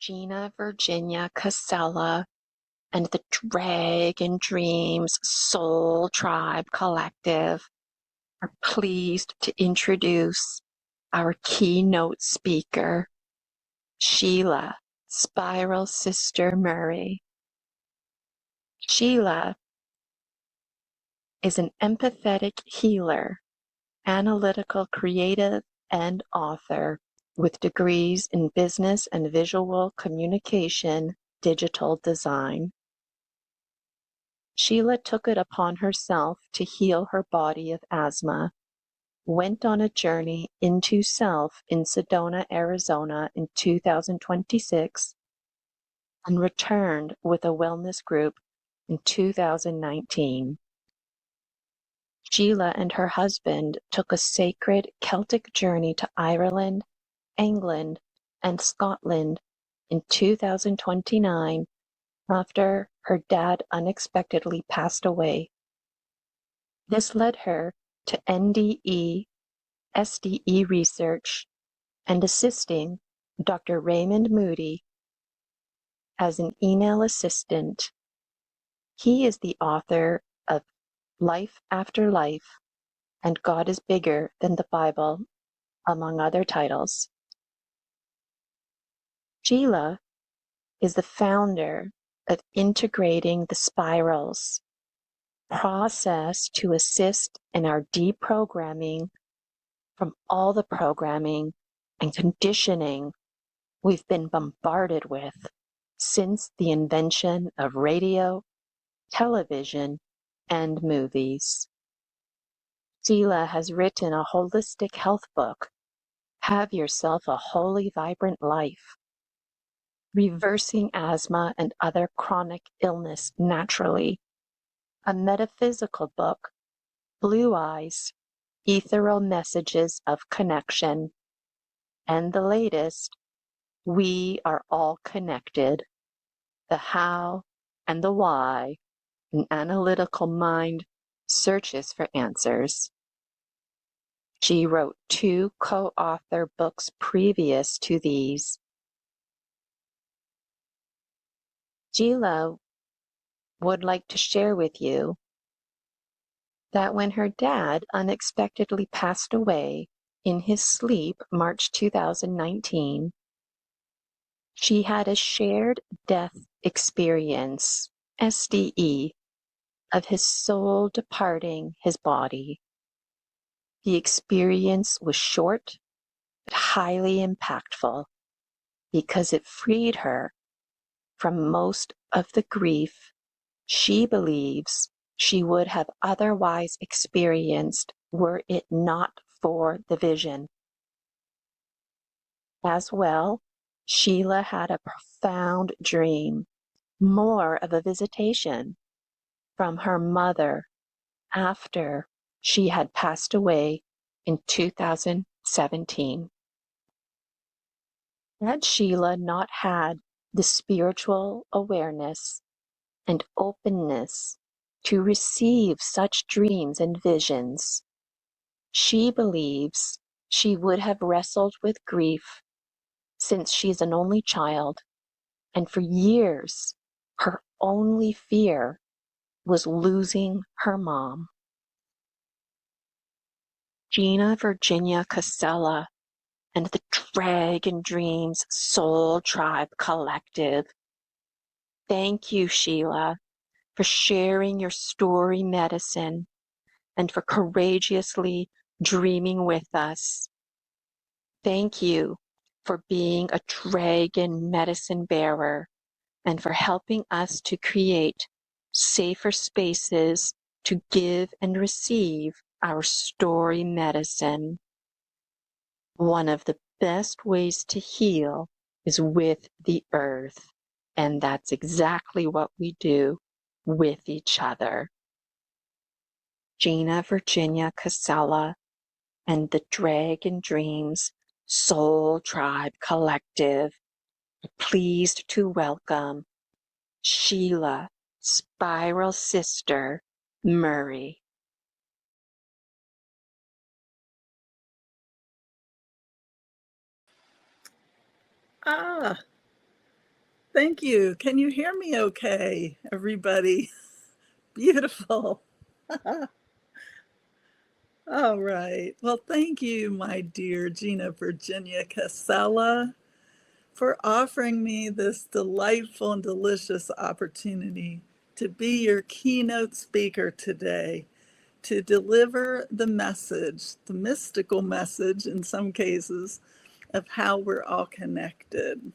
Gina Virginia Casella and the Dragon Dreams Soul Tribe Collective are pleased to introduce our keynote speaker, Sheila, Spiral Sister Murrey. Sheila is an empathetic healer, analytical creative, and author with degrees in business and visual communication, digital design. Sheila took it upon herself to heal her body of asthma, went on a journey into self in Sedona, Arizona in 2026, and returned with a wellness group in 2019. Sheila and her husband took a sacred Celtic journey to Ireland, England, and Scotland in 2029 after her dad unexpectedly passed away. This led her to NDE, SDE research and assisting Dr. Raymond Moody as an email assistant. He is the author of Life After Life and God is Bigger Than the Bible, among other titles. Sheila is the founder of Integrating the Spirals process to assist in our deprogramming from all the programming and conditioning we've been bombarded with since the invention of radio, television, and movies. Sheila has written a holistic health book, Have Yourself a Holy Vibrant Life, Reversing Asthma and Other Chronic Illness Naturally, a metaphysical book, Blue Eyes, Ethereal Messages of Connection, and the latest, We Are All Connected, the how and the why an analytical mind searches for answers. She wrote 2 co-author books previous to these. Sheila would like to share with you that when her dad unexpectedly passed away in his sleep, March 2019, she had a shared death experience, SDE, of his soul departing his body. The experience was short but highly impactful because it freed her from most of the grief she believes she would have otherwise experienced were it not for the vision. As well, Sheila had a profound dream, more of a visitation, from her mother after she had passed away in 2017. Had Sheila not had the spiritual awareness and openness to receive such dreams and visions, she believes she would have wrestled with grief since she's an only child, and for years her only fear was losing her mom. Gina Virginia Casella and the Dragon Dreams Soul Tribe Collective. Thank you, Sheila, for sharing your story medicine and for courageously dreaming with us. Thank you for being a dragon medicine bearer and for helping us to create safer spaces to give and receive our story medicine. One of the best ways to heal is with the earth, and that's exactly what we do with each other. Gina Virginia Casella and the Dragon Dreams Soul Tribe Collective are pleased to welcome Sheila, Spiral Sister Murrey. Ah, Thank you. Can you hear me okay, everybody? Beautiful. All right. Well, thank you, my dear Gina Virginia Casella, for offering me this delightful and delicious opportunity to be your keynote speaker today, to deliver the message, the mystical message in some cases, of how we're all connected.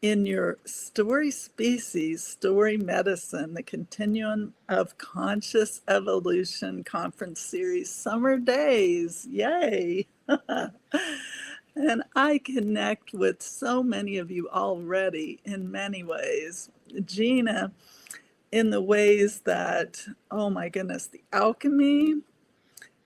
In your Story Species, Story Medicine, the Continuum of Conscious Evolution Conference Series, Summer Days, yay! And I connect with so many of you already in many ways. Gina, in the ways that, oh my goodness, the alchemy.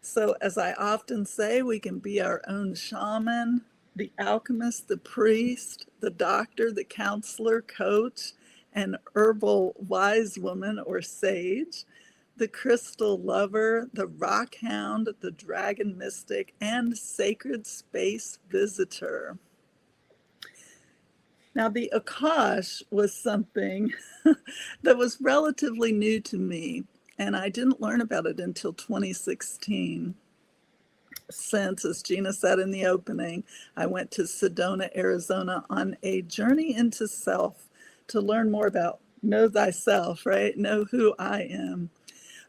So, as I often say, we can be our own shaman, the alchemist, the priest, the doctor, the counselor, coach, and herbal wise woman or sage, the crystal lover, the rock hound, the dragon mystic, and sacred space visitor. Now, the Akash was something that was relatively new to me, and I didn't learn about it until 2016. Since, as Gina said in the opening, I went to Sedona, Arizona on a journey into self to learn more about know thyself, right? Know who I am.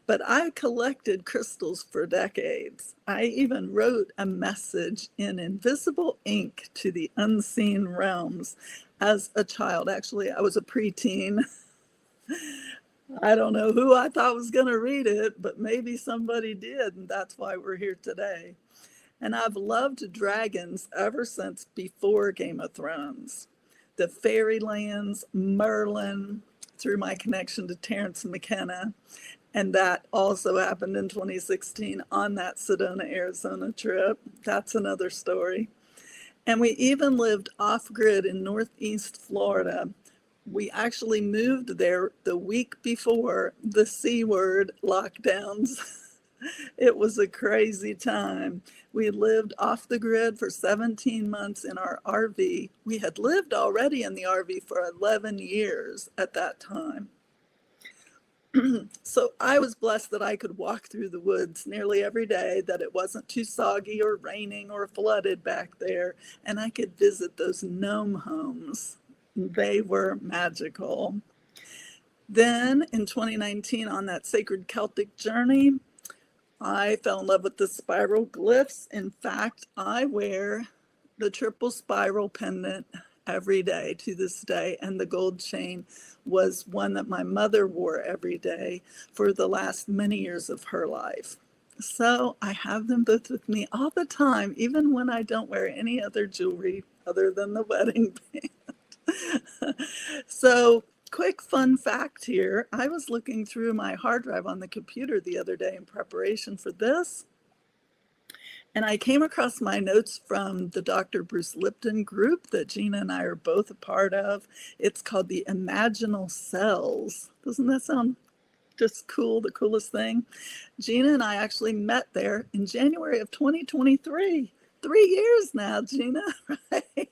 But I collected crystals for decades. I even wrote a message in invisible ink to the unseen realms as a child. Actually, I was a preteen. I don't know who I thought was going to read it, but maybe somebody did, and that's why we're here today. And I've loved dragons ever since before Game of Thrones. The Fairylands, Merlin, through my connection to Terrence McKenna. And that also happened in 2016 on that Sedona, Arizona trip. That's another story. And we even lived off grid in Northeast Florida. We actually moved there the week before the C word lockdowns. It was a crazy time. We lived off the grid for 17 months in our RV. We had lived already in the RV for 11 years at that time. So I was blessed that I could walk through the woods nearly every day, that it wasn't too soggy or raining or flooded back there, and I could visit those gnome homes. They were magical. Then in 2019, on that sacred Celtic journey, I fell in love with the spiral glyphs. In fact, I wear the triple spiral pendant every day to this day, and the gold chain was one that my mother wore every day for the last many years of her life. So I have them both with me all the time, even when I don't wear any other jewelry other than the wedding band. So quick fun fact here. I was looking through my hard drive on the computer the other day in preparation for this, and I came across my notes from the Dr. Bruce Lipton group that Gina and I are both a part of. It's called the Imaginal Cells. Doesn't that sound just cool, the coolest thing? Gina and I actually met there in January of 2023. 3 years now, Gina, right?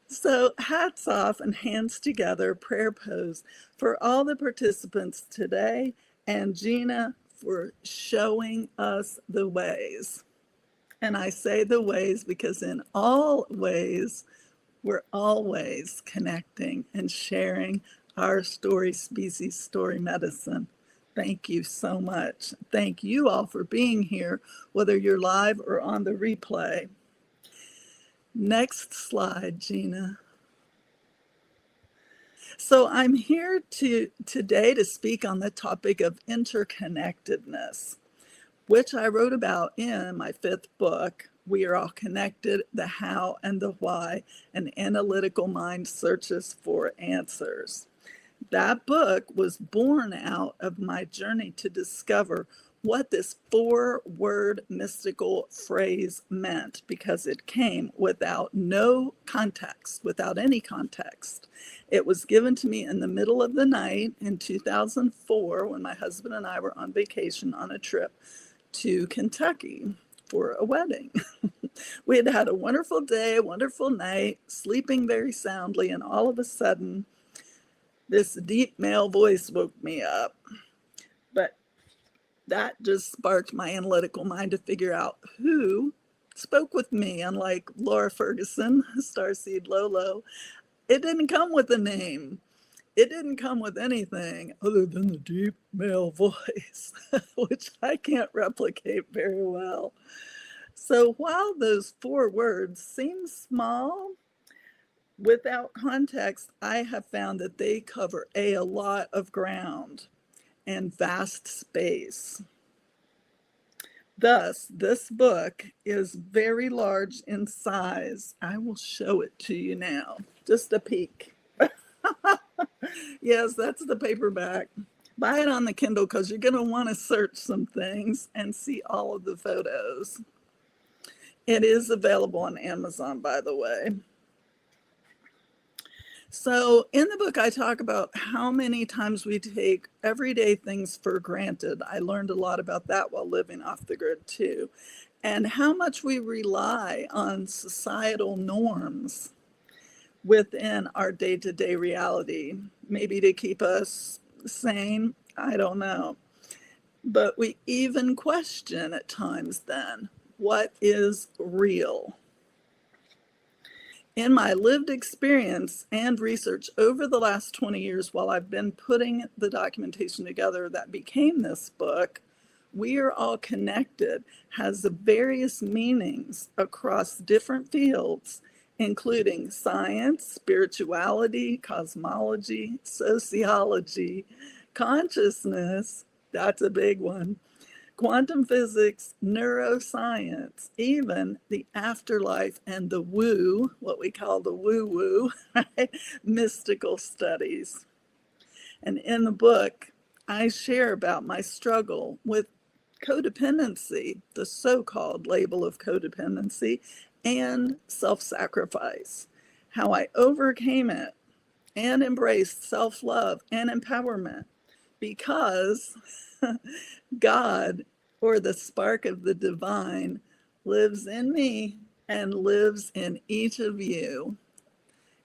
So hats off and hands together, prayer pose for all the participants today, and Gina for showing us the ways. And I say the ways because in all ways, we're always connecting and sharing our story, species, story medicine. Thank you so much. Thank you all for being here, whether you're live or on the replay. Next slide, Gina. So I'm here today to speak on the topic of interconnectedness, which I wrote about in my 5th book, We Are All Connected, the How and the Why, an Analytical Mind Searches for Answers. That book was born out of my journey to discover what this 4-word mystical phrase meant, because it came without no context, without any context. It was given to me in the middle of the night in 2004 when my husband and I were on vacation on a trip to Kentucky for a wedding. We had had a wonderful day, a wonderful night, sleeping very soundly, and all of a sudden, this deep male voice woke me up. But that just sparked my analytical mind to figure out who spoke with me. Unlike Laura Ferguson, Starseed Lolo, it didn't come with a name. It didn't come with anything other than the deep male voice, which I can't replicate very well. So while those 4 words seem small, without context, I have found that they cover a lot of ground and vast space. Thus, this book is very large in size. I will show it to you now. Just a peek. Yes, that's the paperback. Buy it on the Kindle because you're going to want to search some things and see all of the photos. It is available on Amazon, by the way. So in the book, I talk about how many times we take everyday things for granted. I learned a lot about that while living off the grid too. And how much we rely on societal norms within our day-to-day reality, maybe to keep us sane, I don't know. But we even question at times then, what is real? In my lived experience and research over the last 20 years, while I've been putting the documentation together that became this book, We Are All Connected has various meanings across different fields, including science, spirituality, cosmology, sociology, consciousness, that's a big one, quantum physics, neuroscience, even the afterlife and the woo, what we call the woo-woo, right? Mystical studies. And in the book, I share about my struggle with codependency, the so-called label of codependency, and self-sacrifice, how I overcame it and embraced self-love and empowerment because God, or the spark of the divine, lives in me and lives in each of you.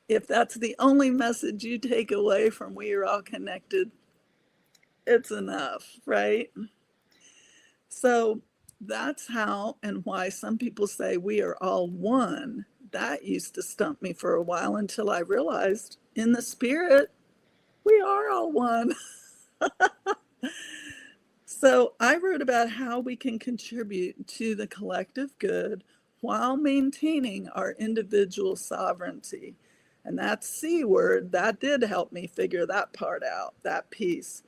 If that's the only message you take away from We Are All Connected, it's enough, right? So that's how and why some people say we are all one. That used to stump me for a while until I realized in the spirit, we are all one. So I wrote about how we can contribute to the collective good while maintaining our individual sovereignty. And that C word, that did help me figure that part out, that piece.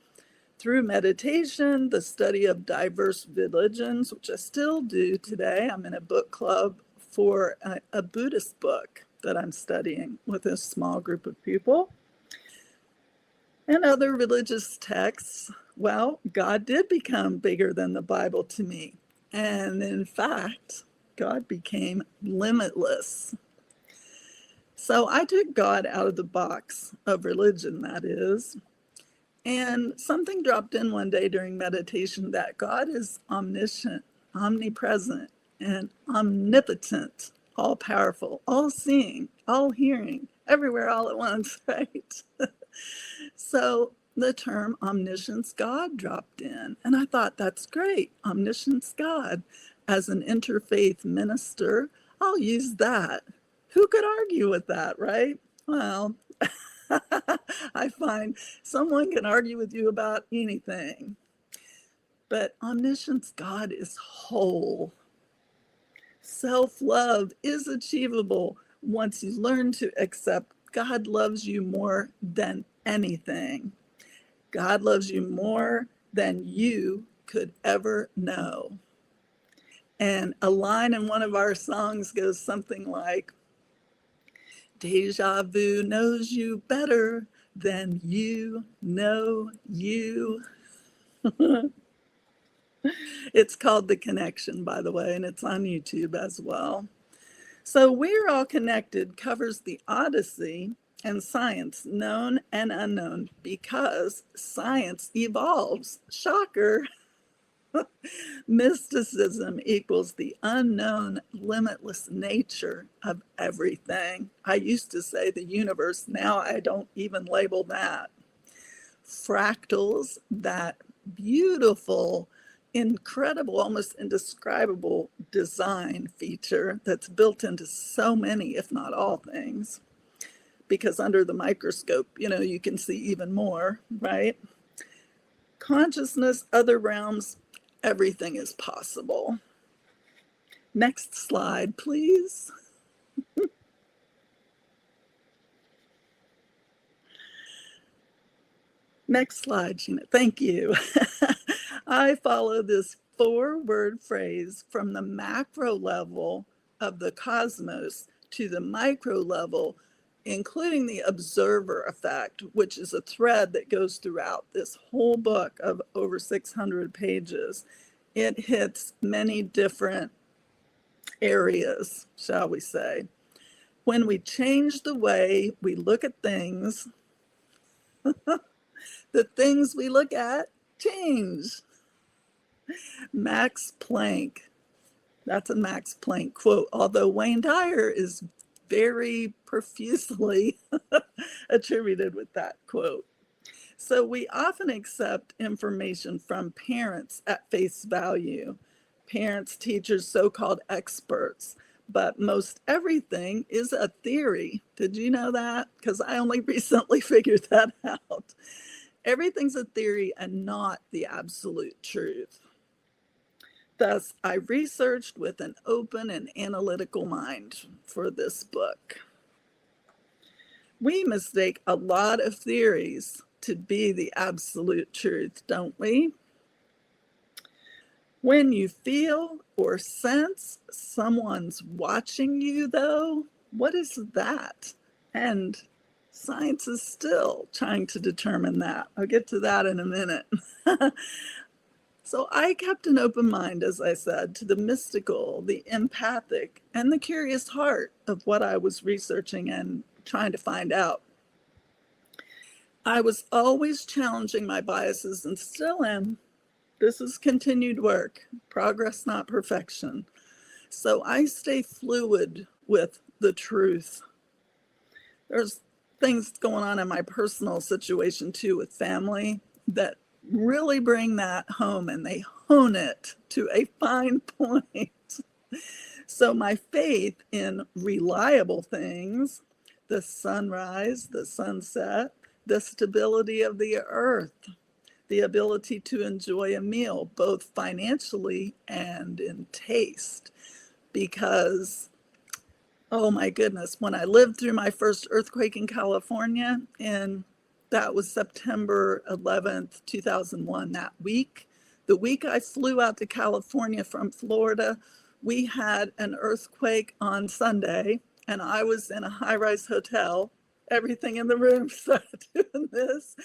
Through meditation, the study of diverse religions, which I still do today. I'm in a book club for a Buddhist book that I'm studying with a small group of people. And other religious texts. Well, God did become bigger than the Bible to me. And in fact, God became limitless. So I took God out of the box of religion, that is. And something dropped in one day during meditation that God is omniscient, omnipresent, and omnipotent, all powerful, all seeing, all hearing, everywhere all at once, right? So the term omniscience God dropped in. And I thought, that's great. Omniscience God. As an interfaith minister, I'll use that. Who could argue with that, right? Well, I find someone can argue with you about anything. But omniscience God is whole. Self-love is achievable once you learn to accept God loves you more than anything. God loves you more than you could ever know. And a line in one of our songs goes something like, Deja vu knows you better than you know you. It's called The Connection, by the way, and it's on YouTube as well. So We're All Connected covers the Odyssey and science, known and unknown, because science evolves. Shocker. Mysticism equals the unknown, limitless nature of everything. I used to say the universe, now I don't even label that. Fractals, that beautiful, incredible, almost indescribable design feature that's built into so many, if not all things, because under the microscope, you can see even more, right? Consciousness, other realms, everything is possible. Next slide, please. Next slide, Sheila. Thank you. I follow this 4-word phrase from the macro level of the cosmos to the micro level, including the observer effect, which is a thread that goes throughout this whole book of over 600 pages. It hits many different areas, shall we say. When we change the way we look at things, the things we look at change. Max Planck. That's a Max Planck quote, although Wayne Dyer is very profusely attributed with that quote. So we often accept information from parents at face value, parents, teachers, so-called experts, but most everything is a theory. Did you know that? Because I only recently figured that out. Everything's a theory and not the absolute truth. Thus, I researched with an open and analytical mind for this book. We mistake a lot of theories to be the absolute truth, don't we? When you feel or sense someone's watching you, though, what is that? And science is still trying to determine that. I'll get to that in a minute. So I kept an open mind, as I said, to the mystical, the empathic, and the curious heart of what I was researching and trying to find out. I was always challenging my biases and still am. This is continued work, progress, not perfection. So I stay fluid with the truth. There's things going on in my personal situation too with family that really bring that home, and they hone it to a fine point. So my faith in reliable things, the sunrise, the sunset, the stability of the earth, the ability to enjoy a meal, both financially and in taste. Because, oh my goodness, when I lived through my first earthquake in California, and that was September 11th, 2001, that week. The week I flew out to California from Florida, we had an earthquake on Sunday, and I was in a high-rise hotel. Everything in the room started doing this.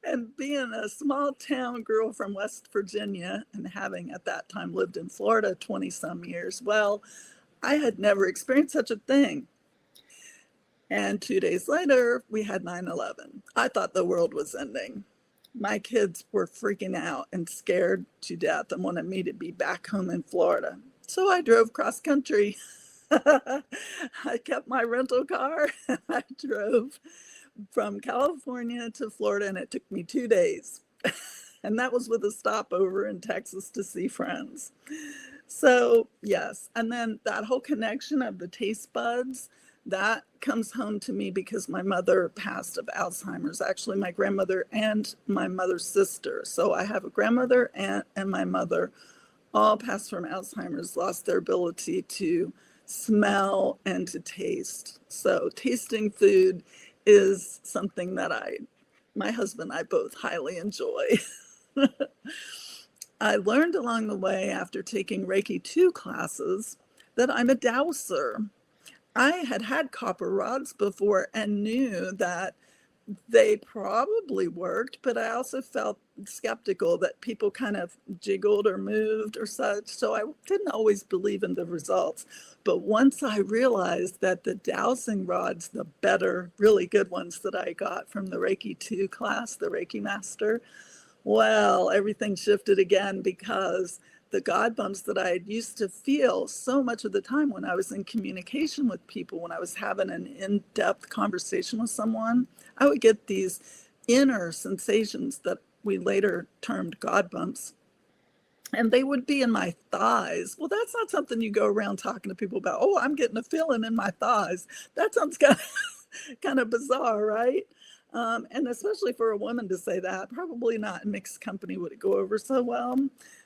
And being a small town girl from West Virginia and having at that time lived in Florida 20 some years, well, I had never experienced such a thing. And 2 days later, we had 9/11. I thought the world was ending. My kids were freaking out and scared to death and wanted me to be back home in Florida. So I drove cross country. I kept my rental car and I drove from California to Florida, and it took me 2 days. And that was with a stopover in Texas to see friends. So yes, and then that whole connection of the taste buds, that comes home to me because my mother passed of Alzheimer's, actually my grandmother and my mother's sister. So I have a grandmother, aunt, and my mother all passed from Alzheimer's, lost their ability to smell and to taste. So tasting food is something that my husband and I both highly enjoy. I learned along the way after taking Reiki 2 classes that I'm a dowser. I had had copper rods before and knew that they probably worked, but I also felt skeptical that people kind of jiggled or moved or such. So I didn't always believe in the results. But once I realized that the dowsing rods, the better, really good ones that I got from the Reiki 2 class, the Reiki master, Well, everything shifted again because the God bumps that I had used to feel so much of the time when I was in communication with people, when I was having an in-depth conversation with someone, I would get these inner sensations that we later termed God bumps. And they would be in my thighs. Well, that's not something you go around talking to people about. Oh, I'm getting a feeling in my thighs. That sounds kind of bizarre, right? And especially for a woman to say that, probably not in mixed company would it go over so well.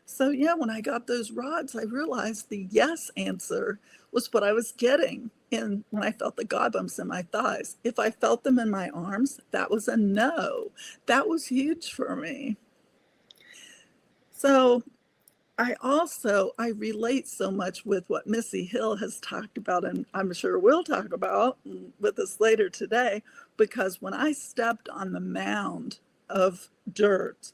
So yeah, when I got those rods, I realized the yes answer was what I was getting. And when I felt the God bumps in my thighs, if I felt them in my arms, that was a no. That was huge for me. So I relate so much with what Missy Hill has talked about, and I'm sure we'll talk about with us later today, because when I stepped on the mound of dirt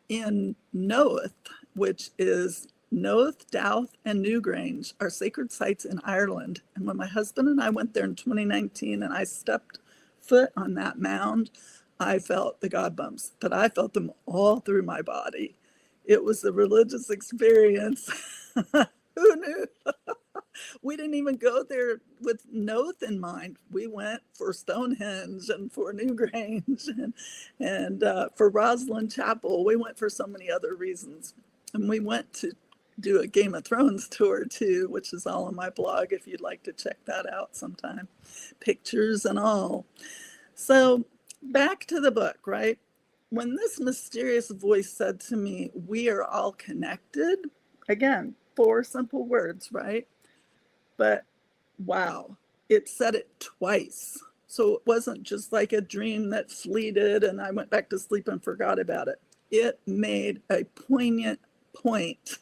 in Knowth, which is Knowth, Douth, and Newgrange, are sacred sites in Ireland. And when my husband and I went there in 2019 and I stepped foot on that mound, I felt the God bumps, but I felt them all through my body. It was a religious experience. Who knew? We didn't even go there with Knowth in mind. We went for Stonehenge and for Newgrange and for Rosslyn Chapel. We went for so many other reasons. And we went to do a Game of Thrones tour too, which is all on my blog if you'd like to check that out sometime. Pictures and all. So back to the book, right? When this mysterious voice said to me, "We are all connected," again, 4 simple words, right? But wow, it said it twice. So it wasn't just like a dream that fleeted and I went back to sleep and forgot about it. It made a poignant point.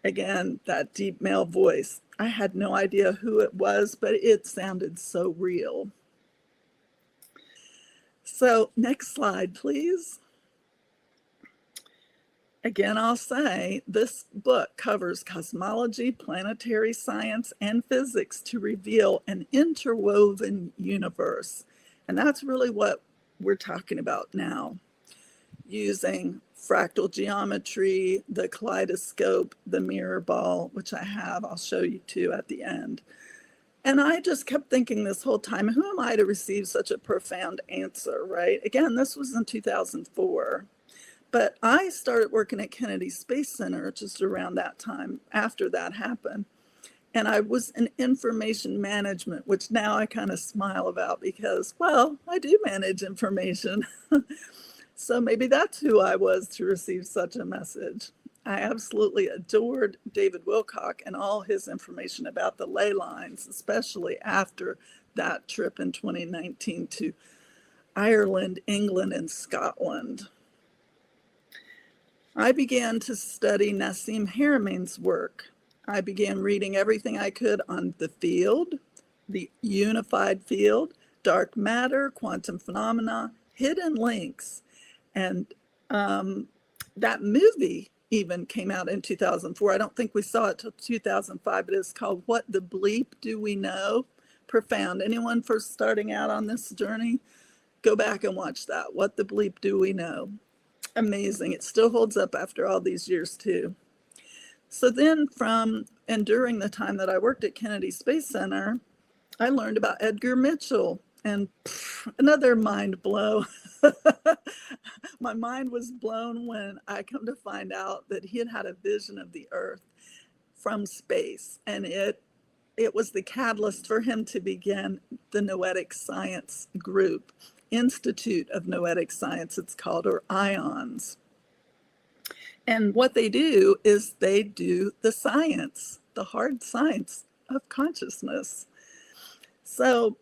Again, that deep male voice. I had no idea who it was, but it sounded so real. So next slide, please. Again, I'll say this book covers cosmology, planetary science, and physics to reveal an interwoven universe. And that's really what we're talking about now, using fractal geometry, the kaleidoscope, the mirror ball, which I have, I'll show you too at the end. And I just kept thinking this whole time, who am I to receive such a profound answer, right? Again, this was in 2004. But I started working at Kennedy Space Center just around that time after that happened. And I was in information management, which now I kind of smile about because, well, I do manage information. So maybe that's who I was to receive such a message. I absolutely adored David Wilcock and all his information about the ley lines, especially after that trip in 2019 to Ireland, England, and Scotland. I began to study Nassim Haramein's work. I began reading everything I could on the field, the unified field, dark matter, quantum phenomena, hidden links. And that movie even came out in 2004. I don't think we saw it till 2005, but it's called What the Bleep Do We Know? Profound. Anyone first starting out on this journey? Go back and watch that. What the Bleep Do We Know? Amazing. It still holds up after all these years too. So then during the time that I worked at Kennedy Space Center, I learned about Edgar Mitchell, and another mind blow. My mind was blown when I come to find out that he had had a vision of the Earth from space, and it was the catalyst for him to begin the Noetic Science group. Institute of Noetic Science, it's called, or IONS. And what they do is they do the science, the hard science of consciousness. So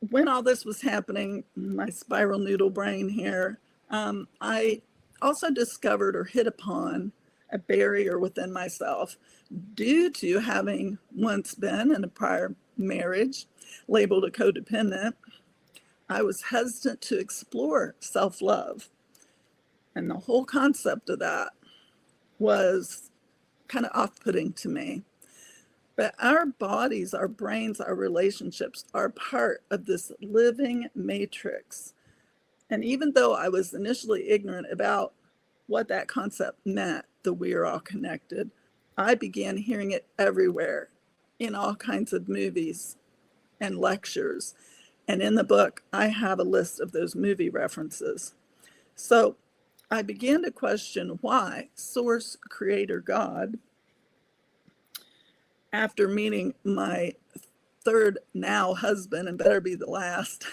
when all this was happening, my spiral noodle brain here, I also discovered or hit upon a barrier within myself due to having once been in a prior marriage labeled a codependent. I was hesitant to explore self-love. And the whole concept of that was kind of off-putting to me. But our bodies, our brains, our relationships are part of this living matrix. And even though I was initially ignorant about what that concept meant, that we are all connected, I began hearing it everywhere in all kinds of movies and lectures. And in the book, I have a list of those movie references. So I began to question why Source Creator God, after meeting my third now husband, and better be the last,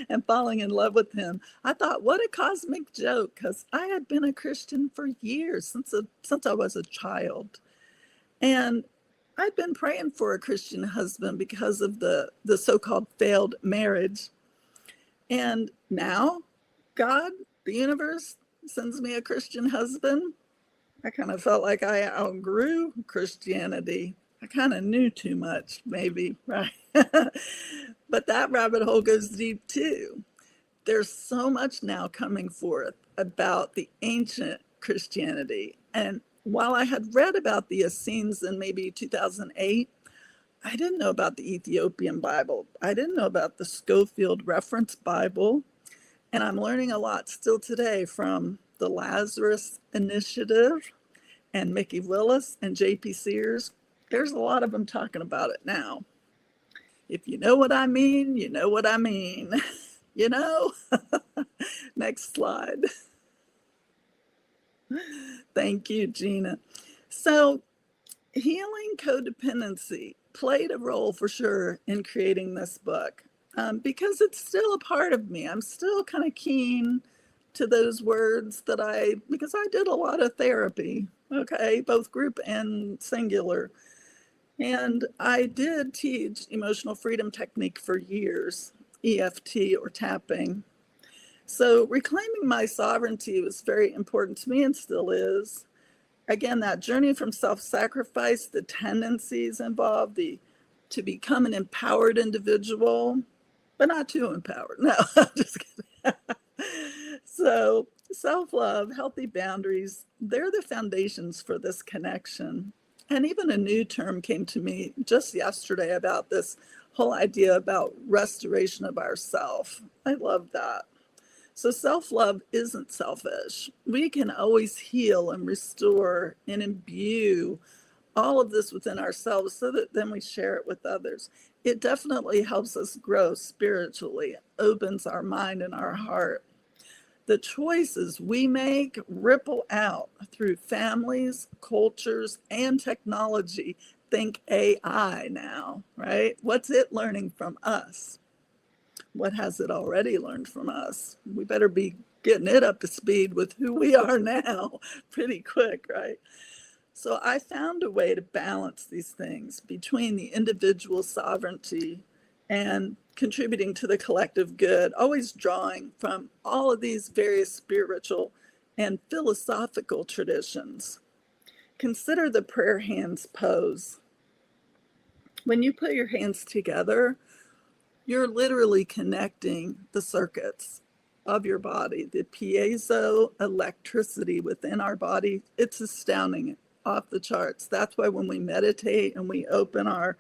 and falling in love with him, I thought, what a cosmic joke, because I had been a Christian for years, since I was a child. And I'd been praying for a Christian husband because of the so-called failed marriage. And now God, the universe, sends me a Christian husband. I kind of felt like I outgrew Christianity. I kind of knew too much, maybe, right? But that rabbit hole goes deep too. There's so much now coming forth about the ancient Christianity. And while I had read about the Essenes in maybe 2008, I didn't know about the Ethiopian Bible. I didn't know about the Schofield Reference Bible. And I'm learning a lot still today from the Lazarus Initiative and Mickey Willis and J.P. Sears. There's a lot of them talking about it now. If you know what I mean, you know what I mean. You know? Next slide. Thank you, Gina. So, healing codependency played a role for sure in creating this book, because it's still a part of me. I'm still kind of keen to those words because I did a lot of therapy, okay, both group and singular. And I did teach emotional freedom technique for years, EFT or tapping. So reclaiming my sovereignty was very important to me and still is. Again, that journey from self-sacrifice, the tendencies involved, to become an empowered individual, but not too empowered. No, I'm just kidding. So self-love, healthy boundaries, they're the foundations for this connection. And even a new term came to me just yesterday about this whole idea about restoration of ourself. I love that. So self-love isn't selfish. We can always heal and restore and imbue all of this within ourselves so that then we share it with others. It definitely helps us grow spiritually, opens our mind and our heart. The choices we make ripple out through families, cultures, and technology. Think AI now, right? What's it learning from us? What has it already learned from us? We better be getting it up to speed with who we are now pretty quick, right? So I found a way to balance these things between the individual sovereignty and contributing to the collective good, always drawing from all of these various spiritual and philosophical traditions. Consider the prayer hands pose. When you put your hands together, you're literally connecting the circuits of your body, the piezo electricity within our body. It's astounding, off the charts. That's why when we meditate and we open our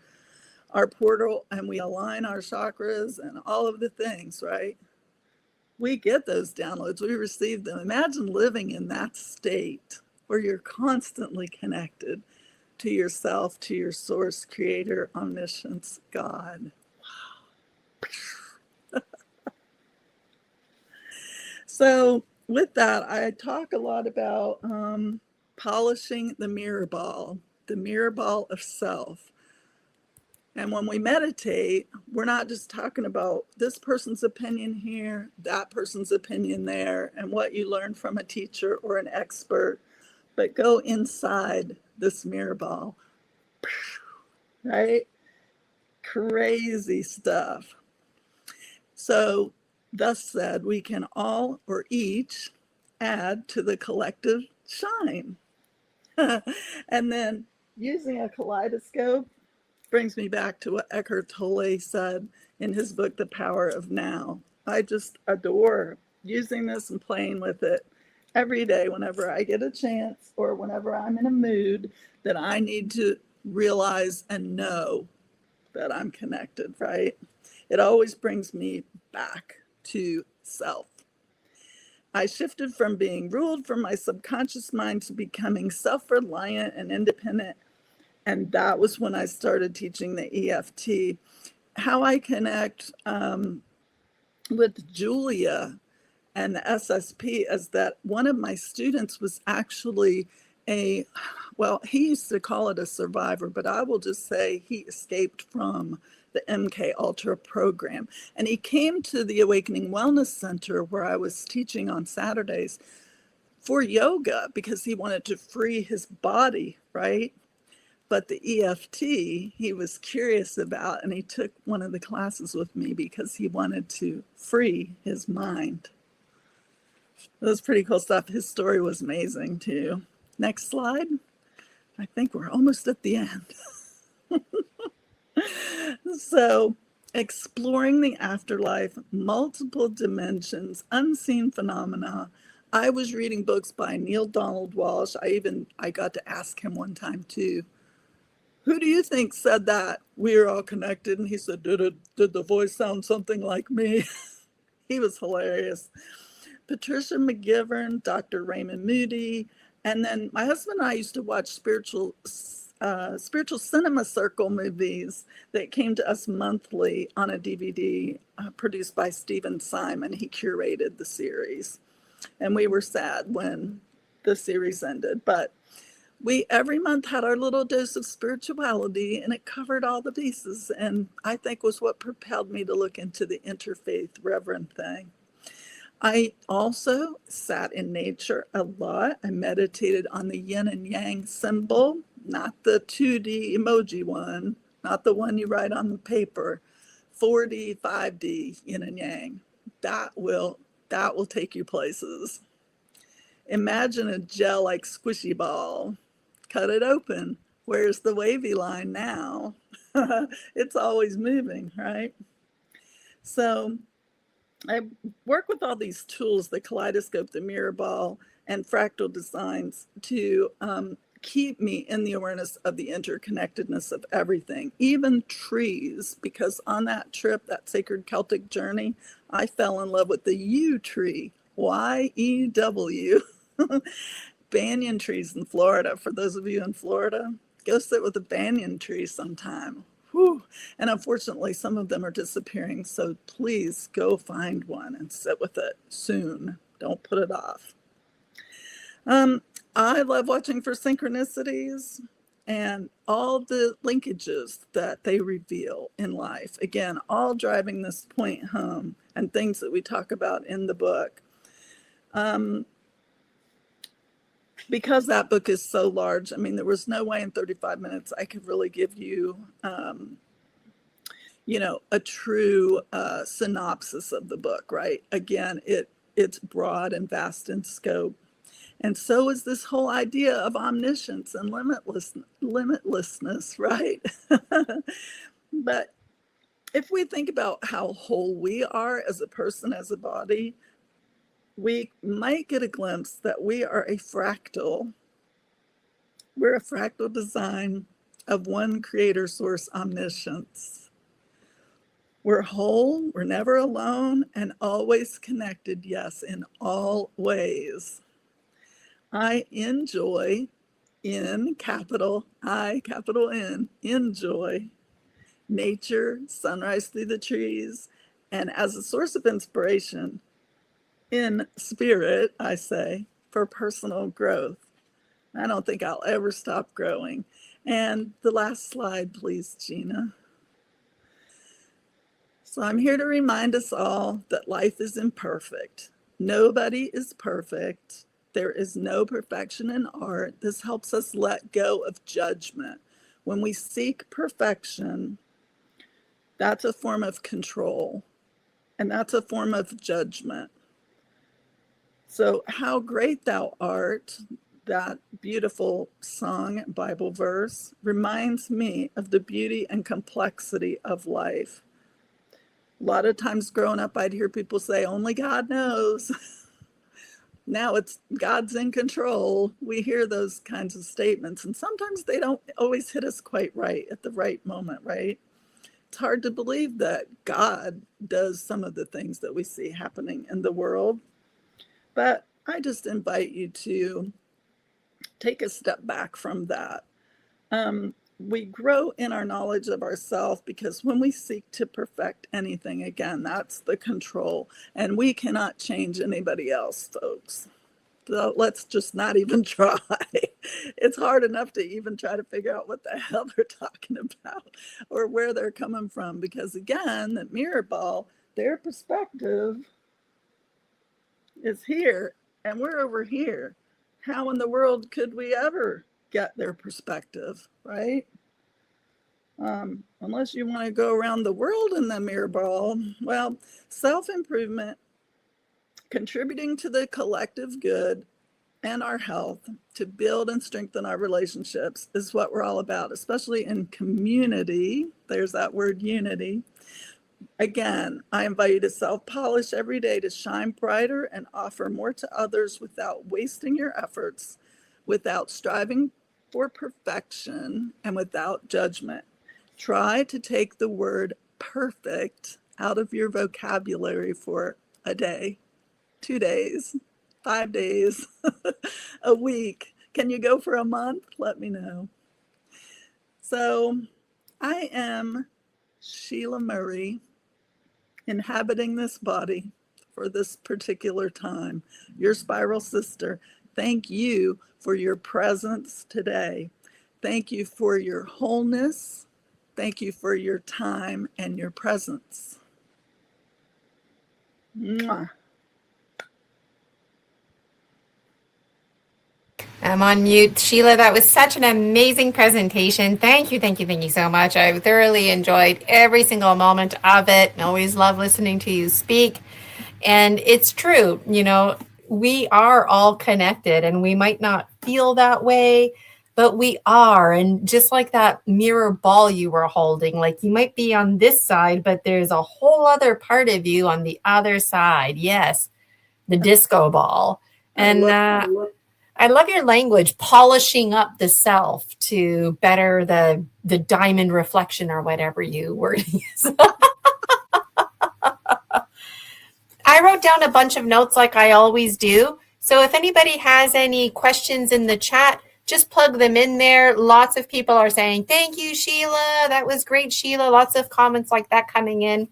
portal and we align our chakras and all of the things, right? We get those downloads, we receive them. Imagine living in that state where you're constantly connected to yourself, to your source, creator, omniscience, God. So with that, I talk a lot about polishing the mirror ball of self. And when we meditate, we're not just talking about this person's opinion here, that person's opinion there, and what you learn from a teacher or an expert, but go inside this mirror ball, right? Crazy stuff. So, thus said, we can all or each add to the collective shine. And then using a kaleidoscope brings me back to what Eckhart Tolle said in his book, The Power of Now. I just adore using this and playing with it every day whenever I get a chance or whenever I'm in a mood that I need to realize and know that I'm connected, right? It always brings me back to self. I shifted from being ruled from my subconscious mind to becoming self-reliant and independent. And that was when I started teaching the EFT. How I connect with Julia and the SSP is that one of my students was actually well, he used to call it a survivor, but I will just say he escaped from the MK Ultra program. And he came to the Awakening Wellness Center where I was teaching on Saturdays for yoga because he wanted to free his body, right? But the EFT he was curious about, and he took one of the classes with me because he wanted to free his mind. It was pretty cool stuff. His story was amazing too. Next slide. I think we're almost at the end. So, exploring the afterlife, multiple dimensions, unseen phenomena. I was reading books by Neil Donald Walsh. I got to ask him one time too, who do you think said that? We're all connected. And he said, did the voice sound something like me? He was hilarious. Patricia McGivern, Dr. Raymond Moody. And then my husband and I used to watch spiritual cinema circle movies that came to us monthly on a DVD produced by Stephen Simon. He curated the series. And we were sad when the series ended. But we every month had our little dose of spirituality, and it covered all the bases, and I think was what propelled me to look into the interfaith reverend thing. I also sat in nature a lot. I meditated on the yin and yang symbol, not the 2D emoji one, not the one you write on the paper, 4D, 5D yin and yang. That will take you places. Imagine a gel-like squishy ball. Cut it open. Where's the wavy line now? It's always moving, right? So I work with all these tools, the kaleidoscope, the mirror ball, and fractal designs to keep me in the awareness of the interconnectedness of everything, even trees, because on that trip, that sacred Celtic journey, I fell in love with the yew tree, Y-E-W. Banyan trees in Florida. For those of you in Florida, go sit with a banyan tree sometime. Whew. And unfortunately, some of them are disappearing. So please go find one and sit with it soon. Don't put it off. I love watching for synchronicities and all the linkages that they reveal in life. Again, all driving this point home and things that we talk about in the book. Because that book is so large, I mean, there was no way in 35 minutes I could really give you, a true synopsis of the book, right? Again, it's broad and vast in scope. And so is this whole idea of omniscience and limitlessness, right? But if we think about how whole we are as a person, as a body, we might get a glimpse that we are a fractal. We're a fractal design of one creator source omniscience. We're whole, we're never alone, and always connected, yes, in all ways. I enjoy, in capital I, capital N, enjoy nature, sunrise through the trees, and as a source of inspiration, in spirit, I say, for personal growth. I don't think I'll ever stop growing. And the last slide, please, Gina. So I'm here to remind us all that life is imperfect. Nobody is perfect. There is no perfection in art. This helps us let go of judgment. When we seek perfection, that's a form of control, and that's a form of judgment. So how great thou art, that beautiful song, Bible verse, reminds me of the beauty and complexity of life. A lot of times growing up, I'd hear people say, only God knows. Now it's God's in control. We hear those kinds of statements, and sometimes they don't always hit us quite right at the right moment, right? It's hard to believe that God does some of the things that we see happening in the world. But I just invite you to take a step back from that. We grow in our knowledge of ourselves because when we seek to perfect anything, again, that's the control. And we cannot change anybody else, folks. So let's just not even try. It's hard enough to even try to figure out what the hell they're talking about or where they're coming from. Because again, the mirror ball, their perspective is here and we're over here. How in the world could we ever get their perspective, right? Unless you want to go around the world in the mirror ball. Well, self-improvement, contributing to the collective good and our health, to build and strengthen our relationships is what we're all about, especially in community. There's that word, unity. Again, I invite you to self-polish every day to shine brighter and offer more to others without wasting your efforts, without striving for perfection, and without judgment. Try to take the word perfect out of your vocabulary for a day, 2 days, 5 days, a week. Can you go for a month? Let me know. So I am Sheila Murrey, inhabiting this body for this particular time. Your spiral sister, thank you for your presence today. Thank you for your wholeness. Thank you for your time and your presence. Mwah. I'm on mute. Sheila, that was such an amazing presentation. Thank you, thank you, thank you so much. I thoroughly enjoyed every single moment of it. I always love listening to you speak. And it's true, we are all connected and we might not feel that way, but we are. And just like that mirror ball you were holding, like you might be on this side, but there's a whole other part of you on the other side. Yes, the disco ball. And I love your language, polishing up the self to better the diamond reflection or whatever you word use. I wrote down a bunch of notes like I always do. So if anybody has any questions in the chat, just plug them in there. Lots of people are saying, thank you, Sheila. That was great, Sheila. Lots of comments like that coming in.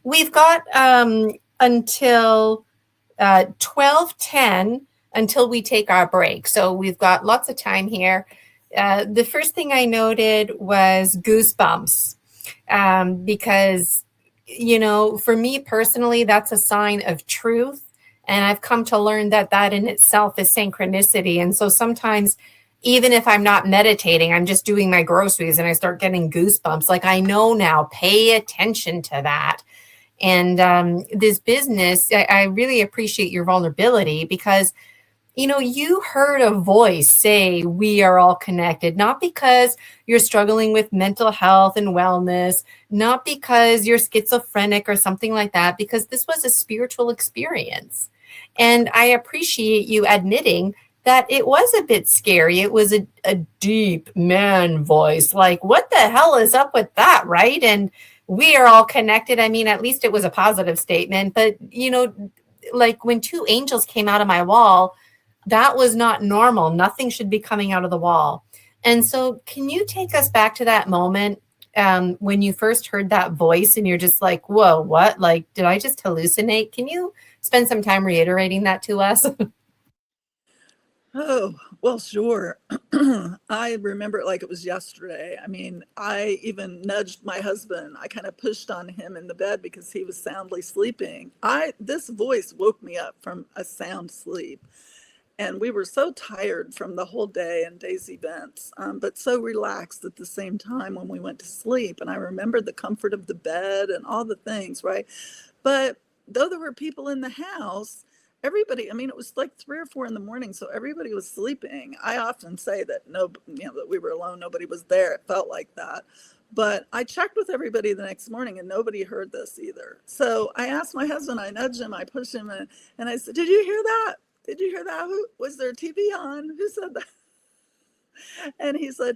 We've got until 12:10 until we take our break. So we've got lots of time here. The first thing I noted was goosebumps because, for me personally, that's a sign of truth. And I've come to learn that in itself is synchronicity. And so sometimes, even if I'm not meditating, I'm just doing my groceries and I start getting goosebumps. Like I know now, pay attention to that. And this business, I really appreciate your vulnerability because, you heard a voice say we are all connected, not because you're struggling with mental health and wellness, not because you're schizophrenic or something like that, because this was a spiritual experience. And I appreciate you admitting that it was a bit scary. It was a deep man voice. Like, what the hell is up with that, right? And we are all connected. I mean, at least it was a positive statement. But, like when two angels came out of my wall, that was not normal. Nothing should be coming out of the wall. And so can you take us back to that moment when you first heard that voice and you're just like, whoa, what? Like, did I just hallucinate? Can you spend some time reiterating that to us? Oh, well, sure. I remember it like it was yesterday. I mean, I even nudged my husband. I kind of pushed on him in the bed because he was soundly sleeping. This voice woke me up from a sound sleep. And we were so tired from the whole day and day's events, but so relaxed at the same time when we went to sleep. And I remembered the comfort of the bed and all the things, right? But though there were people in the house, everybody, I mean, it was like 3 or 4 in the morning, so everybody was sleeping. I often say that that we were alone, nobody was there. It felt like that. But I checked with everybody the next morning and nobody heard this either. So I asked my husband, I nudged him, I pushed him, and I said, did you hear that? Did you hear that? Who was there TV on? Who said that? And he said,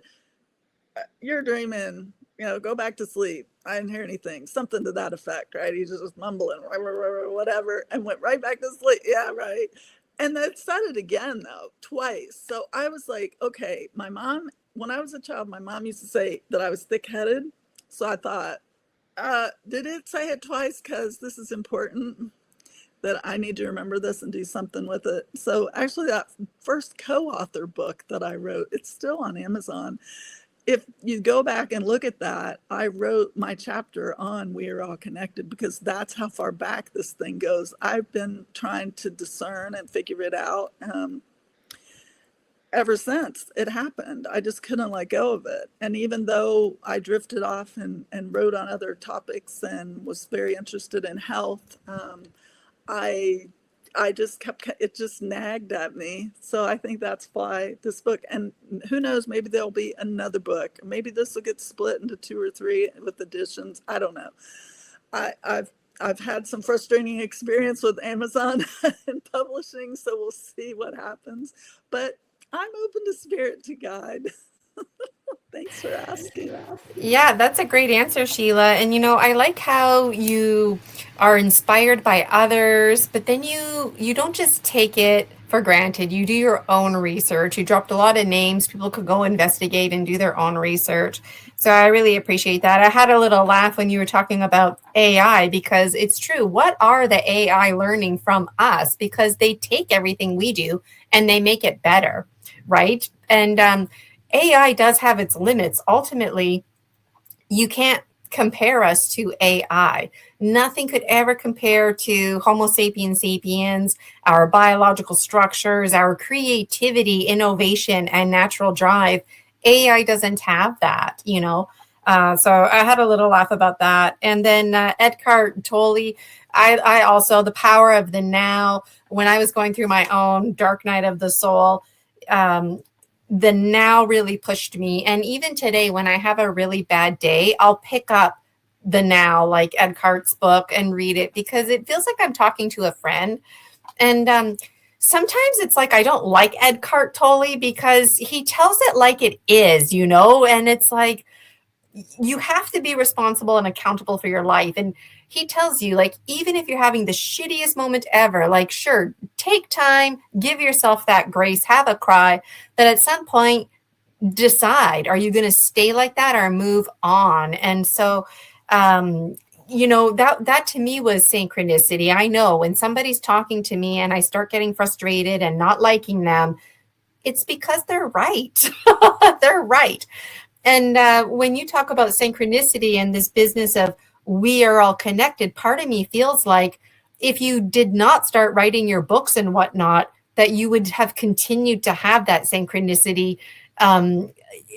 you're dreaming, go back to sleep. I didn't hear anything, something to that effect, right? He just was mumbling, whatever, and went right back to sleep. Yeah, right. And then said it again, though, twice. So I was like, okay, my mom, when I was a child, my mom used to say that I was thick headed. So I thought, did it say it twice? Because this is important that I need to remember this and do something with it. So actually, that first co-author book that I wrote, it's still on Amazon. If you go back and look at that, I wrote my chapter on We Are All Connected because that's how far back this thing goes. I've been trying to discern and figure it out ever since it happened. I just couldn't let go of it. And even though I drifted off and wrote on other topics and was very interested in health, I just kept, it just nagged at me. So I think that's why this book, and who knows, maybe there'll be another book. Maybe this will get split into 2 or 3 with additions. I don't know. I've had some frustrating experience with Amazon and publishing, so we'll see what happens. But I'm open to spirit to guide. Thanks for asking. Yeah, that's a great answer, Sheila. And I like how you are inspired by others, but then you don't just take it for granted. You do your own research. You dropped a lot of names. People could go investigate and do their own research. So I really appreciate that. I had a little laugh when you were talking about AI because it's true. What are the AI learning from us? Because they take everything we do and they make it better, right? And AI does have its limits. Ultimately, you can't compare us to AI. Nothing could ever compare to Homo sapiens sapiens, our biological structures, our creativity, innovation, and natural drive. AI doesn't have that, So I had a little laugh about that. And then Eckhart Tolle, I also, the power of the now, when I was going through my own dark night of the soul, the now really pushed me. And even today, when I have a really bad day, I'll pick up the now, like Edgar's book, and read it because it feels like I'm talking to a friend. And sometimes it's like I don't like Eckhart Tolle because he tells it like it is, and it's like you have to be responsible and accountable for your life. And he tells you, like, even if you're having the shittiest moment ever, like, sure, take time, give yourself that grace, have a cry, but at some point decide, are you going to stay like that or move on? And so, that to me was synchronicity. I know when somebody's talking to me and I start getting frustrated and not liking them, it's because they're right. They're right. And when you talk about synchronicity and this business of we are all connected, part of me feels like if you did not start writing your books and whatnot, that you would have continued to have that synchronicity.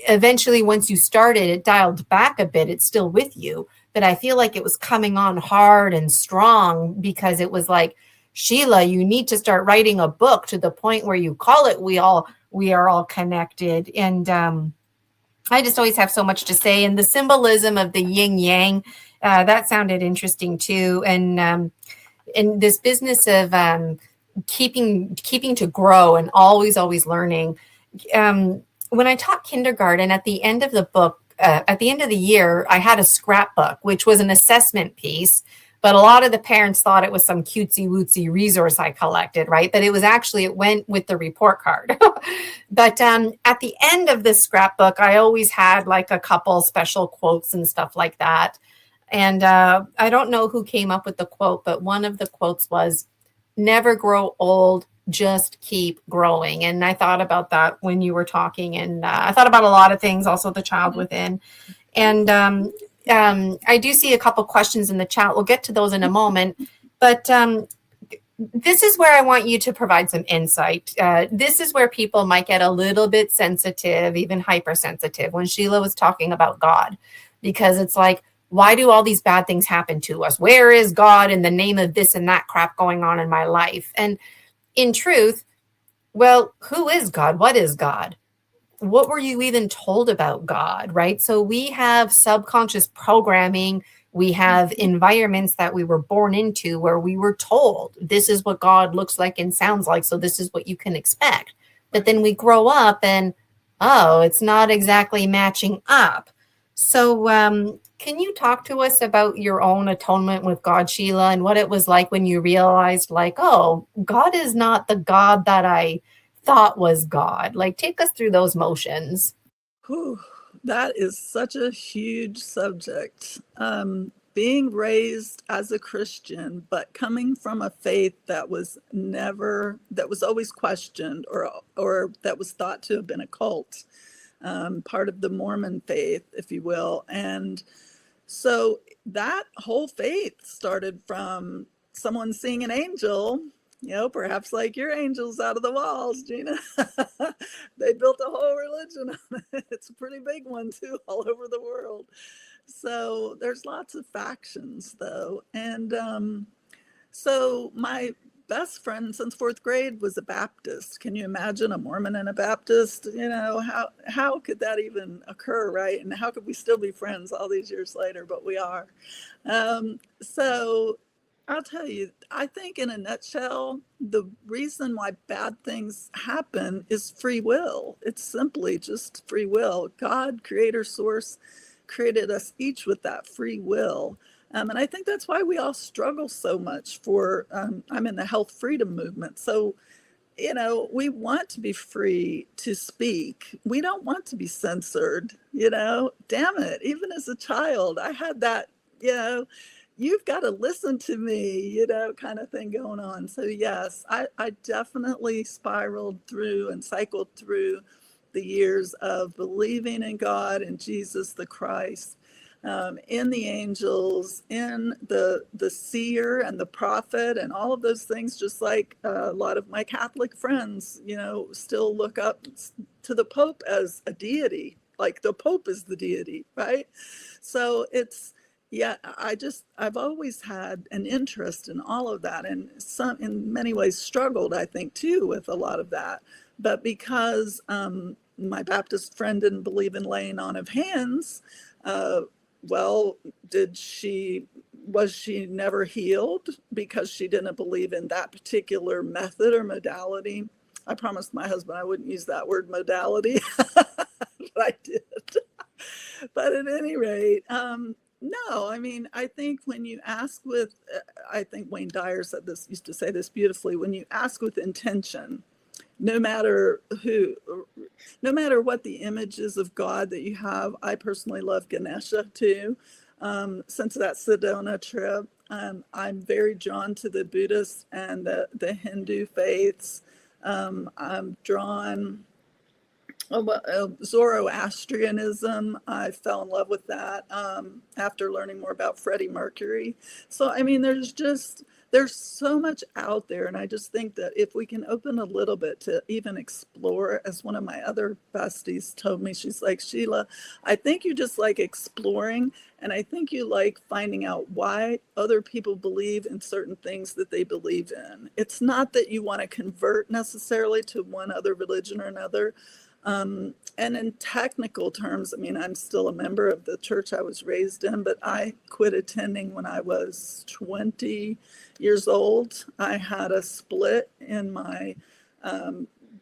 Eventually, once you started, it dialed back a bit. It's still with you. But I feel like it was coming on hard and strong because it was like, Sheila, you need to start writing a book to the point where you call it We Are All Connected. And I just always have so much to say. And the symbolism of the yin yang, that sounded interesting too. And this business of keeping to grow and always learning. When I taught kindergarten, at the end of the book, at the end of the year, I had a scrapbook, which was an assessment piece. But a lot of the parents thought it was some cutesy wootsy resource I collected, right? But it went with the report card. But at the end of this scrapbook, I always had like a couple special quotes and stuff like that. And I don't know who came up with the quote, but one of the quotes was, never grow old, just keep growing. And I thought about that when you were talking. And I thought about a lot of things, also the child within. And I do see a couple questions in the chat. We'll get to those in a moment. But this is where I want you to provide some insight. This is where people might get a little bit sensitive, even hypersensitive, when Sheila was talking about God. Because it's like, why do all these bad things happen to us? Where is God in the name of this and that crap going on in my life? And in truth, well, who is God? What is God? What were you even told about God, right? So we have subconscious programming. We have environments that we were born into where we were told this is what God looks like and sounds like. So this is what you can expect. But then we grow up and, oh, it's not exactly matching up. So, can you talk to us about your own atonement with God, Sheila, and what it was like when you realized, like, oh, God is not the God that I thought was God? Like, take us through those motions. Whew, that is such a huge subject. Being raised as a Christian, but coming from a faith that was always questioned, or that was thought to have been a cult, part of the Mormon faith, if you will. And so that whole faith started from someone seeing an angel, perhaps like your angels out of the walls, Gina. They built a whole religion on it. It's a pretty big one, too, all over the world. So there's lots of factions, though. And so my best friend since fourth grade was a Baptist. Can you imagine a Mormon and a Baptist? How could that even occur, right? And how could we still be friends all these years later? But we are. So I'll tell you, I think in a nutshell, the reason why bad things happen is free will. It's simply just free will. God, creator, source, created us each with that free will. And I think that's why we all struggle so much I'm in the health freedom movement. So, we want to be free to speak. We don't want to be censored, damn it. Even as a child, I had that, you've got to listen to me, kind of thing going on. So yes, I definitely spiraled through and cycled through the years of believing in God and Jesus the Christ, in the angels, in the seer and the prophet, and all of those things. Just like a lot of my Catholic friends, still look up to the Pope as a deity, like the Pope is the deity, right? So I've always had an interest in all of that, and in many ways struggled, I think, too, with a lot of that. But because my Baptist friend didn't believe in laying on of hands, well, was she never healed because she didn't believe in that particular method or modality? I promised my husband I wouldn't use that word modality, but I did. But at any rate, no, I mean, I think when you ask I think Wayne Dyer used to say this beautifully, when you ask with intention, no matter what the image is of God that you have. I personally love Ganesha too. Since that Sedona trip, I'm very drawn to the Buddhist and the Hindu faiths. I'm drawn, Zoroastrianism. I fell in love with that after learning more about Freddie Mercury. So, I mean, there's so much out there. And I just think that if we can open a little bit to even explore, as one of my other besties told me, she's like, Sheila, I think you just like exploring. And I think you like finding out why other people believe in certain things that they believe in. It's not that you want to convert necessarily to one other religion or another. And in technical terms, I mean, I'm still a member of the church I was raised in, but I quit attending when I was 20 years old. I had a split in my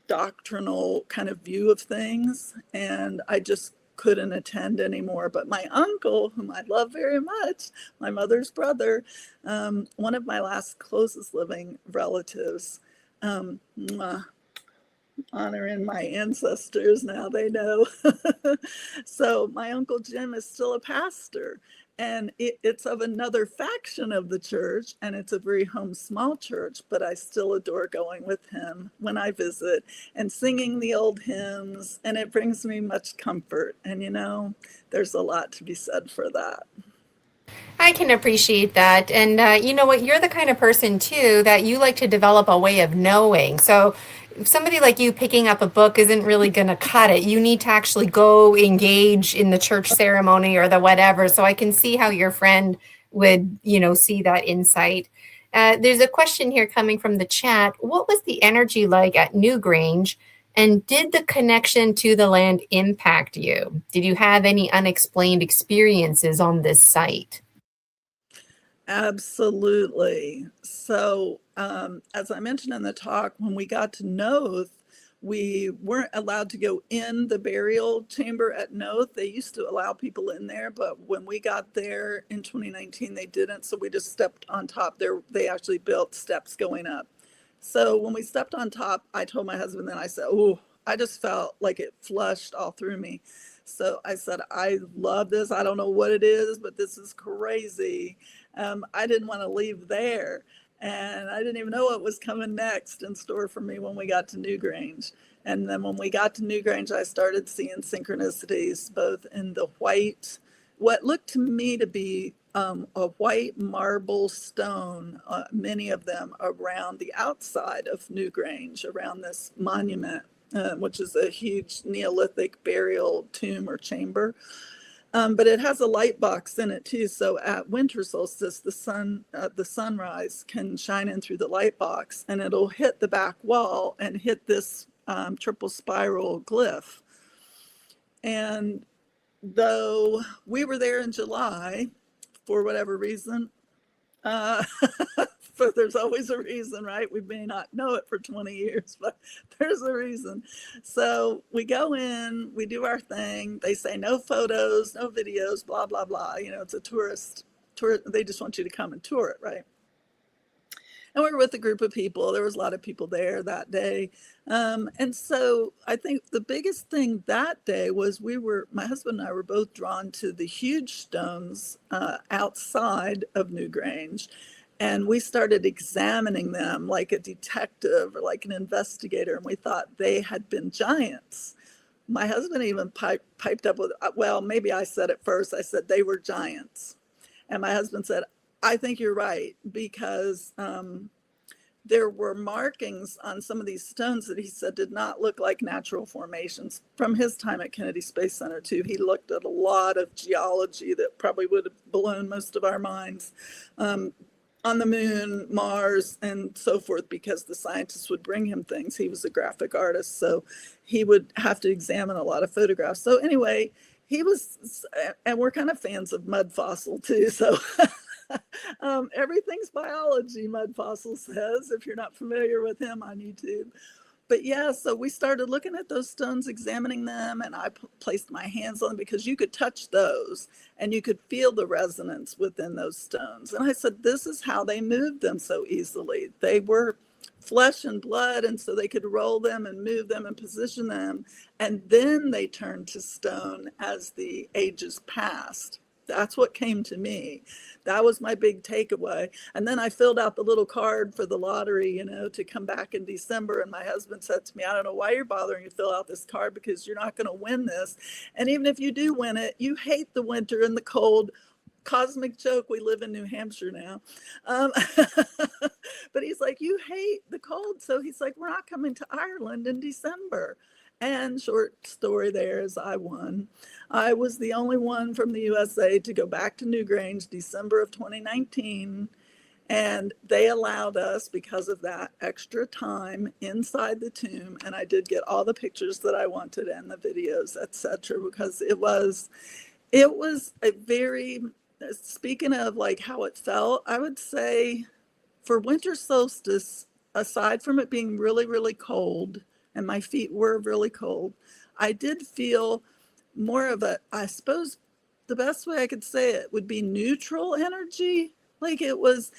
doctrinal kind of view of things, and I just couldn't attend anymore. But my uncle, whom I love very much, my mother's brother, one of my last closest living relatives, honoring my ancestors, now they know. So my Uncle Jim is still a pastor, and it's of another faction of the church, and it's a very home small church, but I still adore going with him when I visit and singing the old hymns, and it brings me much comfort. And there's a lot to be said for that. I can appreciate that. And you know what? You're the kind of person, too, that you like to develop a way of knowing. So if somebody like you picking up a book isn't really going to cut it. You need to actually go engage in the church ceremony or the whatever. So I can see how your friend would, see that insight. There's a question here coming from the chat. What was the energy like at Newgrange? And did the connection to the land impact you? Did you have any unexplained experiences on this site? Absolutely. So, as I mentioned in the talk, when we got to Noth, We weren't allowed to go in the burial chamber at Noth. They used to allow people in there, but when we got there in 2019, they didn't. So we just stepped on top there. They actually built steps going up. So when we stepped on top, I told my husband, then I said, oh, I just felt like it flushed all through me. So I said, I love this. I don't know what it is, but this is crazy. I didn't want to leave there. And I didn't even know what was coming next in store for me when we got to Newgrange. And then when we got to Newgrange, I started seeing synchronicities both in the white, what looked to me to be a white marble stone, many of them around the outside of Newgrange, around this monument, which is a huge Neolithic burial tomb or chamber. But it has a light box in it too. So at winter solstice, the sunrise can shine in through the light box, and it'll hit the back wall and hit this triple spiral glyph. And though we were there in July, for whatever reason, but there's always a reason, right? We may not know it for 20 years, but there's a reason. So we go in, we do our thing. They say no photos, no videos, blah, blah, blah. You know, it's a tourist. They just want you to come and tour it, right? And we were with a group of people. There was a lot of people there that day. And so I think the biggest thing that day was my husband and I were both drawn to the huge stones outside of Newgrange. And we started examining them like a detective or like an investigator. And we thought they had been giants. My husband even piped up with, well, maybe I said it first. I said they were giants. And my husband said, I think you're right, because there were markings on some of these stones that he said did not look like natural formations. From his time at Kennedy Space Center, too, he looked at a lot of geology that probably would have blown most of our minds on the moon, Mars, and so forth, because the scientists would bring him things. He was a graphic artist, so he would have to examine a lot of photographs. So anyway, he was, and we're kind of fans of mud fossil, too, so... everything's biology, Mud Fossil says, if you're not familiar with him on YouTube. But yeah, so we started looking at those stones, examining them, and I placed my hands on them because you could touch those and you could feel the resonance within those stones. And I said, this is how they moved them so easily. They were flesh and blood, and so they could roll them and move them and position them. And then they turned to stone as the ages passed. That's what came to me. That was my big takeaway. And then I filled out the little card for the lottery, you know, to come back in December. And my husband said to me, I don't know why you're bothering to fill out this card, because you're not going to win this. And even if you do win it, you hate the winter and the cold. Cosmic joke, we live in New Hampshire now. But he's like, you hate the cold. So he's like, we're not coming to Ireland in December. And short story there is I won. I was the only one from the USA to go back to Newgrange December of 2019. And they allowed us, because of that, extra time inside the tomb. And I did get all the pictures that I wanted and the videos, etc. Because it was a very, speaking of like how it felt, I would say for winter solstice, aside from it being really, really cold, and my feet were really cold, I did feel more of a, I suppose the best way I could say it would be neutral energy. Like there was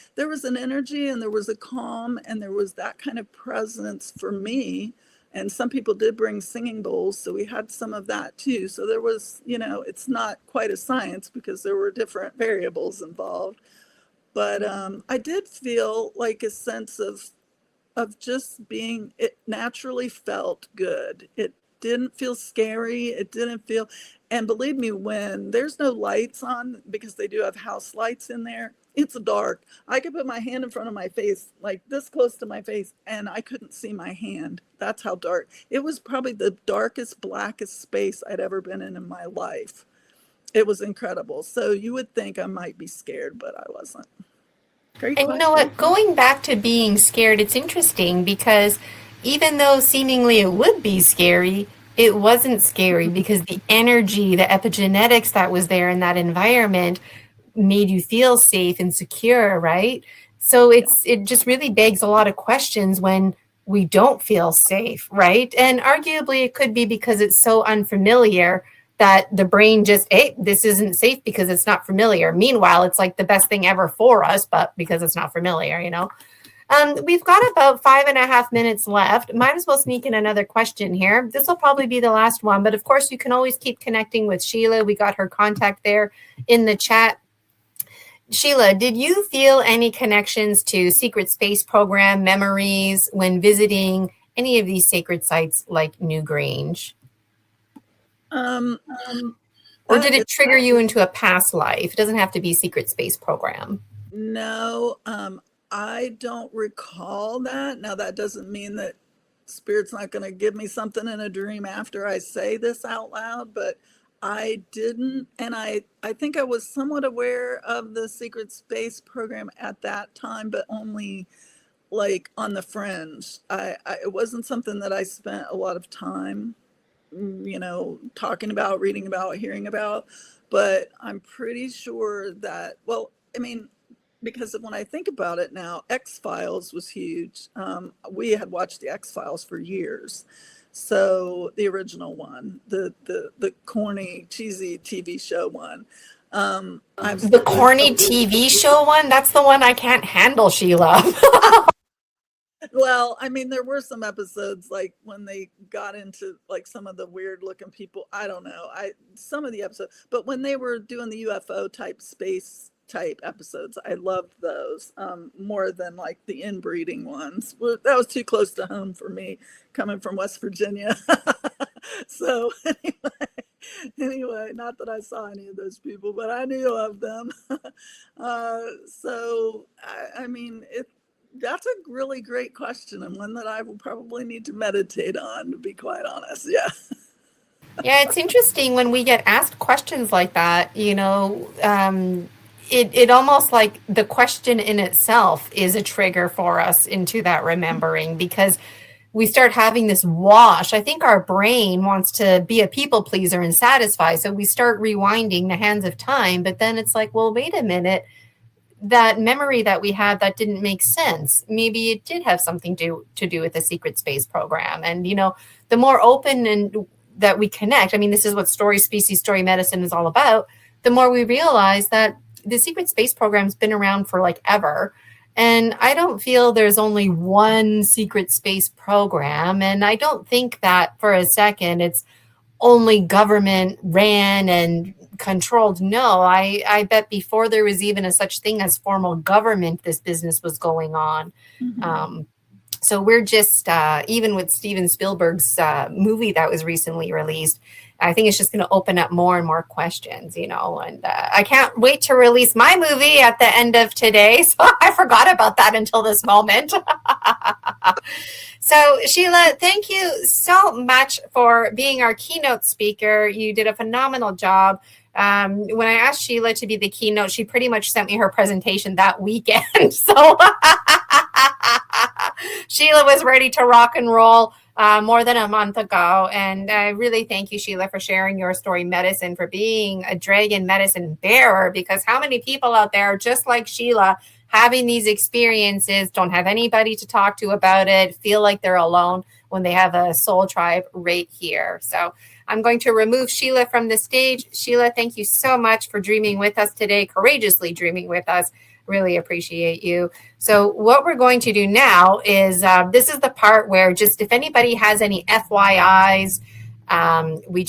an energy and there was a calm and there was that kind of presence for me. And some people did bring singing bowls, so we had some of that too. So there was, you know, it's not quite a science because there were different variables involved. But I did feel like a sense of just being, it naturally felt good. It didn't feel scary. It didn't feel, and believe me, when there's no lights on, because they do have house lights in there, it's dark. I could put my hand in front of my face, like this close to my face, and I couldn't see my hand. That's how dark. It was probably the darkest, blackest space I'd ever been in my life. It was incredible. So you would think I might be scared, but I wasn't. Great And question. you know what? Going back to being scared, it's interesting because even though seemingly it would be scary, it wasn't scary because the energy, the epigenetics that was there in that environment made you feel safe and secure, right? So it just really begs a lot of questions when we don't feel safe, right? And arguably it could be because it's so unfamiliar that the brain just, hey, this isn't safe because it's not familiar. Meanwhile, it's like the best thing ever for us, but because it's not familiar, you know. We've got about 5.5 minutes left. Might as well sneak in another question here. This will probably be the last one, but of course you can always keep connecting with Sheila. We got her contact there in the chat. Sheila, did you feel any connections to secret space program memories when visiting any of these sacred sites like Newgrange? Or did it trigger you into a past life? It doesn't have to be secret space program. No, I don't recall that. Now, that doesn't mean that Spirit's not going to give me something in a dream after I say this out loud, but I didn't. And I think I was somewhat aware of the secret space program at that time, but only like on the fringe. It wasn't something that I spent a lot of time, you know, talking about, reading about, hearing about. But I'm pretty sure that, well, I mean, because when I think about it now, X-Files was huge. We had watched the X-Files for years. So the original one, the corny, cheesy TV show one. The corny TV show one? That's the one I can't handle, Sheila. Well, I mean, there were some episodes like when they got into like some of the weird looking people. I don't know. Some of the episodes, but when they were doing the UFO type space type episodes, I loved those more than like the inbreeding ones. Well, that was too close to home for me coming from West Virginia. So anyway, not that I saw any of those people, but I knew of them. So I mean, that's a really great question, and one that I will probably need to meditate on, to be quite honest. Yeah. Yeah, it's interesting when we get asked questions like that, you know, it almost like the question in itself is a trigger for us into that remembering, because we start having this wash. I think our brain wants to be a people pleaser and satisfy. So we start rewinding the hands of time, but then it's like, well, wait a minute. That memory that we had that didn't make sense. Maybe it did have something to do with the secret space program. And, you know, the more open and that we connect, I mean, this is what story, species, story medicine is all about. The more we realize that the secret space program's been around for like ever. And I don't feel there's only one secret space program. And I don't think that for a second it's only government ran and controlled. No, I bet before there was even a such thing as formal government, this business was going on. Mm-hmm. So we're just, even with Steven Spielberg's movie that was recently released, I think it's just going to open up more and more questions, you know, and I can't wait to release my movie at the end of today. So I forgot about that until this moment. So Sheila, thank you so much for being our keynote speaker. You did a phenomenal job. When I asked Sheila to be the keynote, she pretty much sent me her presentation that weekend. So Sheila was ready to rock and roll more than a month ago. And I really thank you, Sheila, for sharing your story medicine, for being a dragon medicine bearer, because how many people out there, just like Sheila, having these experiences, don't have anybody to talk to about it, feel like they're alone when they have a soul tribe right here. So I'm going to remove Sheila from the stage. Sheila, thank you so much for dreaming with us today, courageously dreaming with us. Really appreciate you. So what we're going to do now is, this is the part where just if anybody has any FYIs, we